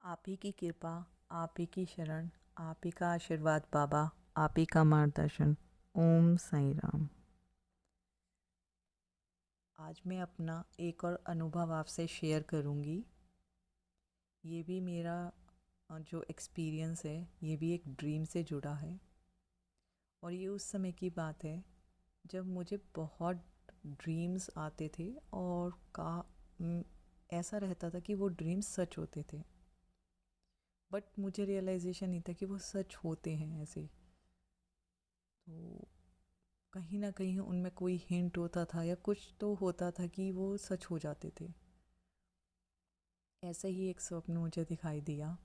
आप ही की कृपा, आप ही की शरण, आप ही का आशीर्वाद बाबा, आप ही का मार्गदर्शन। ओम साई राम। आज मैं अपना एक और अनुभव आपसे शेयर करूंगी। ये भी मेरा जो एक्सपीरियंस है ये भी एक ड्रीम से जुड़ा है। और ये उस समय की बात है जब मुझे बहुत ड्रीम्स आते थे और म, ऐसा रहता था कि वो ड्रीम्स सच होते थे। बट मुझे रियलाइजेशन नहीं था कि वो सच होते हैं ऐसे। तो कहीं ना कहीं उनमें कोई हिंट होता था या कुछ तो होता था कि वो सच हो जाते थे। ऐसा ही एक स्वप्न मुझे दिखाई दिया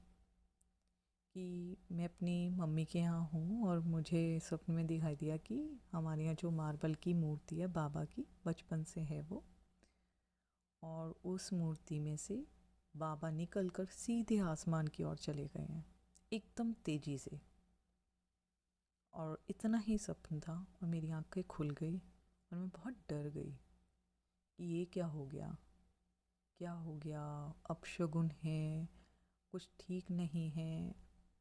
कि मैं अपनी मम्मी के यहाँ हूँ और मुझे स्वप्न में दिखाई दिया कि हमारे यहाँ जो मार्बल की मूर्ति है बाबा की, बचपन से है वो, और उस मूर्ति में से बाबा निकल कर सीधे आसमान की ओर चले गए हैं, एकदम तेज़ी से। और इतना ही सपना था और मेरी आंखें खुल गई और मैं बहुत डर गई कि ये क्या हो गया, क्या हो गया, अपशगुन है, कुछ ठीक नहीं है।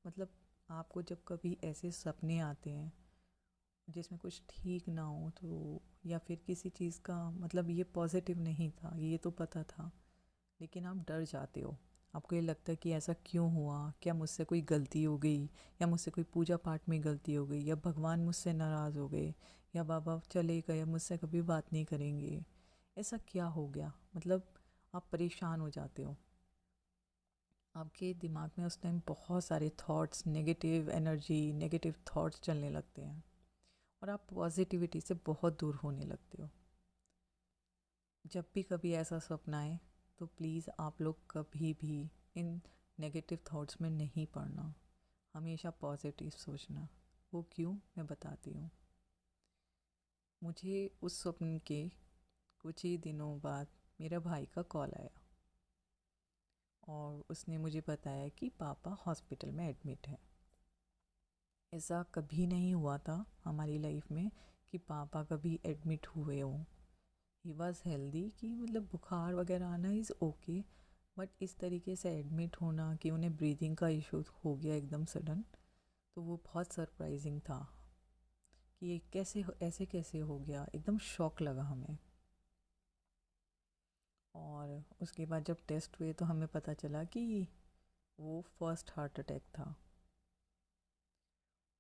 मतलब आपको जब कभी ऐसे सपने आते हैं जिसमें कुछ ठीक ना हो तो, या फिर किसी चीज़ का मतलब ये पॉजिटिव नहीं था, ये तो पता था, लेकिन आप डर जाते हो। आपको ये लगता है कि ऐसा क्यों हुआ, क्या मुझसे कोई गलती हो गई, या मुझसे कोई पूजा पाठ में गलती हो गई, या भगवान मुझसे नाराज़ हो गए, या बाबा चले गए, मुझसे कभी बात नहीं करेंगे, ऐसा क्या हो गया। मतलब आप परेशान हो जाते हो। आपके दिमाग में उस टाइम बहुत सारे thoughts, negative energy, negative thoughts चलने लगते हैं और आप पॉजिटिविटी से बहुत दूर होने लगते हो। जब भी कभी ऐसा सपना आए तो प्लीज़ आप लोग कभी भी इन नेगेटिव थॉट्स में नहीं पड़ना, हमेशा पॉजिटिव सोचना। वो क्यों, मैं बताती हूँ। मुझे उस स्वप्न के कुछ ही दिनों बाद मेरा भाई का कॉल आया और उसने मुझे बताया कि पापा हॉस्पिटल में एडमिट हैं। ऐसा कभी नहीं हुआ था हमारी लाइफ में कि पापा कभी एडमिट हुए हों। ही वॉज़ हेल्दी, कि मतलब बुखार वगैरह आना इज़ ओके, बट इस तरीके से एडमिट होना कि उन्हें ब्रीदिंग का इशू हो गया एकदम सडन, तो वो बहुत सरप्राइजिंग था कि ये ऐसे कैसे हो गया। एकदम शॉक लगा हमें। और उसके बाद जब टेस्ट हुए तो हमें पता चला कि वो फर्स्ट हार्ट अटैक था।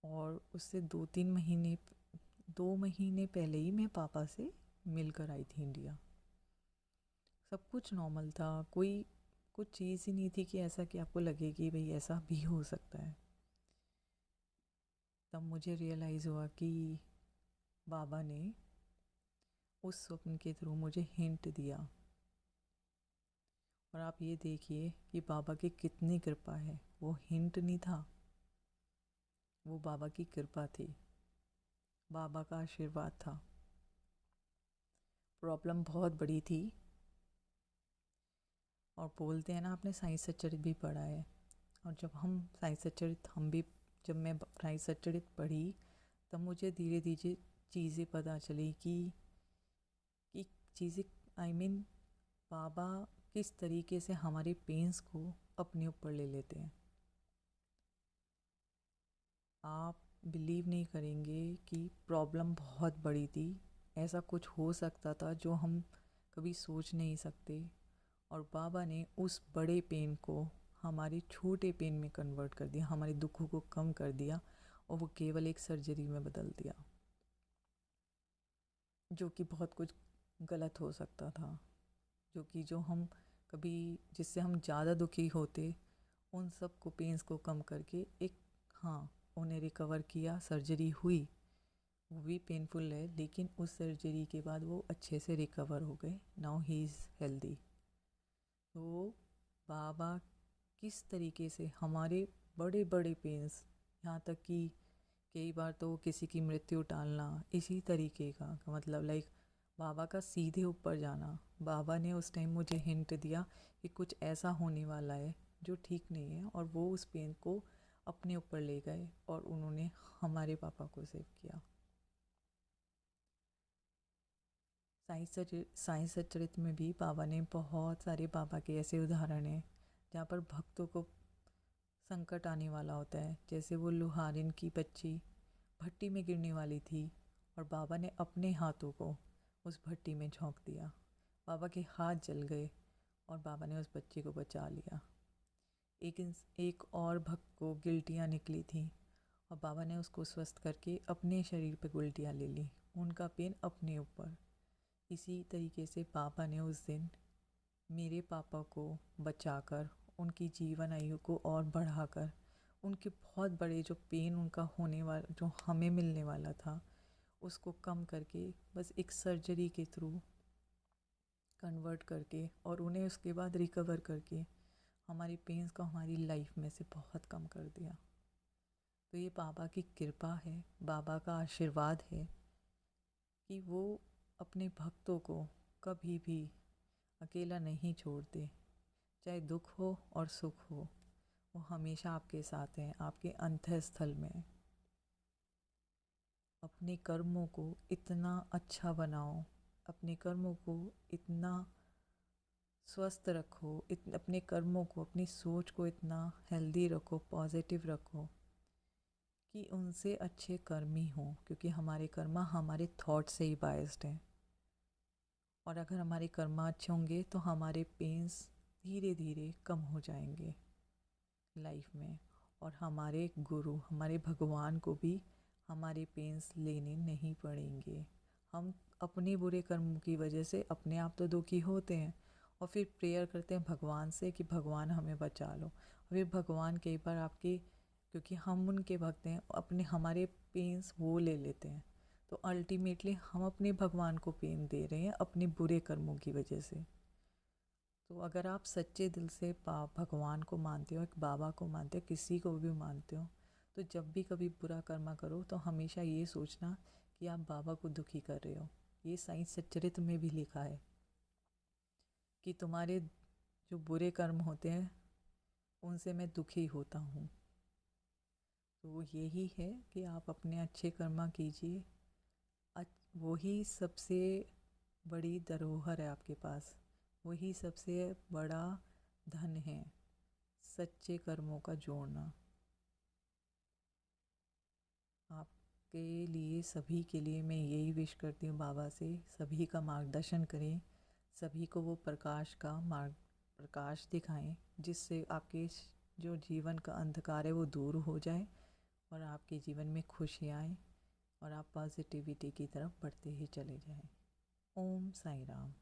और उससे 2 महीने पहले ही मैं पापा से मिलकर आई थी इंडिया। सब कुछ नॉर्मल था, कोई कुछ चीज़ ही नहीं थी कि ऐसा कि आपको लगे कि भाई ऐसा भी हो सकता है। तब मुझे रियलाइज़ हुआ कि बाबा ने उस स्वप्न के थ्रू मुझे हिंट दिया। और आप ये देखिए कि बाबा की कितनी कृपा है। वो हिंट नहीं था, वो बाबा की कृपा थी, बाबा का आशीर्वाद था। प्रॉब्लम बहुत बड़ी थी। और बोलते हैं ना, आपने साई सच्चरित भी पढ़ा है। और जब हम साई सच्चरित हम भी जब मैं साई सच्चरित पढ़ी तब मुझे धीरे धीरे चीज़ें पता चली कि चीज़ें, आई मीन, बाबा किस तरीके से हमारे पेन्स को अपने ऊपर ले लेते हैं। आप बिलीव नहीं करेंगे कि प्रॉब्लम बहुत बड़ी थी। ऐसा कुछ हो सकता था जो हम कभी सोच नहीं सकते। और बाबा ने उस बड़े पेन को हमारे छोटे पेन में कन्वर्ट कर दिया, हमारे दुखों को कम कर दिया, और वो केवल एक सर्जरी में बदल दिया। जो कि बहुत कुछ गलत हो सकता था, जो हम कभी, जिससे हम ज़्यादा दुखी होते, उन सब को, पेन्स को कम करके एक, हाँ, उन्हें रिकवर किया। सर्जरी हुई, वो भी पेनफुल है, लेकिन उस सर्जरी के बाद वो अच्छे से रिकवर हो गए। Now he is healthy. तो बाबा किस तरीके से हमारे बड़े बड़े पेन्स, यहाँ तक कि कई बार तो किसी की मृत्यु टालना, इसी तरीके का मतलब लाइक बाबा का सीधे ऊपर जाना। बाबा ने उस टाइम मुझे हिंट दिया कि कुछ ऐसा होने वाला है जो ठीक नहीं है, और वो उस पेन को अपने ऊपर ले गए और उन्होंने हमारे पापा को सेव किया। साई सचरित में भी बाबा ने बहुत सारे, बाबा के ऐसे उदाहरण हैं जहाँ पर भक्तों को संकट आने वाला होता है। जैसे वो लोहारिन की बच्ची भट्टी में गिरने वाली थी और बाबा ने अपने हाथों को उस भट्टी में झोंक दिया। बाबा के हाथ जल गए और बाबा ने उस बच्ची को बचा लिया। एक और भक्त को गिल्टियाँ निकली थी और बाबा ने उसको स्वस्थ करके अपने शरीर पे उल्टियाँ ले ली, उनका पेन अपने ऊपर। इसी तरीके से बाबा ने उस दिन मेरे पापा को बचाकर उनकी जीवन आयु को और बढ़ाकर उनके बहुत बड़े जो पेन उनका होने वाला जो हमें मिलने वाला था उसको कम करके बस एक सर्जरी के थ्रू कन्वर्ट करके और उन्हें उसके बाद रिकवर करके हमारी पेन्स को हमारी लाइफ में से बहुत कम कर दिया। तो ये बाबा की कृपा है, बाबा का आशीर्वाद है कि वो अपने भक्तों को कभी भी अकेला नहीं छोड़ते। चाहे दुख हो और सुख हो, वो हमेशा आपके साथ हैं, आपके अंतःस्थल में। अपने कर्मों को इतना अच्छा बनाओ, अपने कर्मों को इतना स्वस्थ रखो, अपने कर्मों को, अपनी सोच को इतना हेल्दी रखो, पॉजिटिव रखो कि उनसे अच्छे कर्म ही हों, क्योंकि हमारे कर्मा हमारे थॉट से ही बायस्ड हैं। और अगर हमारे कर्मा अच्छे होंगे तो हमारे पेन्स धीरे धीरे कम हो जाएंगे लाइफ में, और हमारे गुरु, हमारे भगवान को भी हमारे पेन्स लेने नहीं पड़ेंगे। हम अपने बुरे कर्मों की वजह से अपने आप तो दुखी होते हैं और फिर प्रेयर करते हैं भगवान से कि भगवान हमें बचा लो। और फिर भगवान कई बार आपके, क्योंकि हम उनके भक्त हैं, अपने हमारे पेन्स वो ले लेते हैं। तो अल्टीमेटली हम अपने भगवान को पेन दे रहे हैं अपने बुरे कर्मों की वजह से। तो अगर आप सच्चे दिल से भगवान को मानते हो, एक बाबा को मानते हो, किसी को भी मानते हो, तो जब भी कभी बुरा कर्मा करो तो हमेशा ये सोचना कि आप बाबा को दुखी कर रहे हो। ये साईं सच्चरित्र में भी लिखा है कि तुम्हारे जो बुरे कर्म होते हैं उनसे मैं दुखी होता हूँ। तो यही है कि आप अपने अच्छे कर्मा कीजिए, वही सबसे बड़ी धरोहर है आपके पास, वही सबसे बड़ा धन है, सच्चे कर्मों का जोड़ना। आपके लिए, सभी के लिए मैं यही विश करती हूँ बाबा से, सभी का मार्गदर्शन करें, सभी को वो प्रकाश दिखाएं, जिससे आपके जो जीवन का अंधकार है वो दूर हो जाए और आपके जीवन में खुशियाँ आएँ और आप पॉजिटिविटी की तरफ बढ़ते ही चले जाएं। ओम साई राम।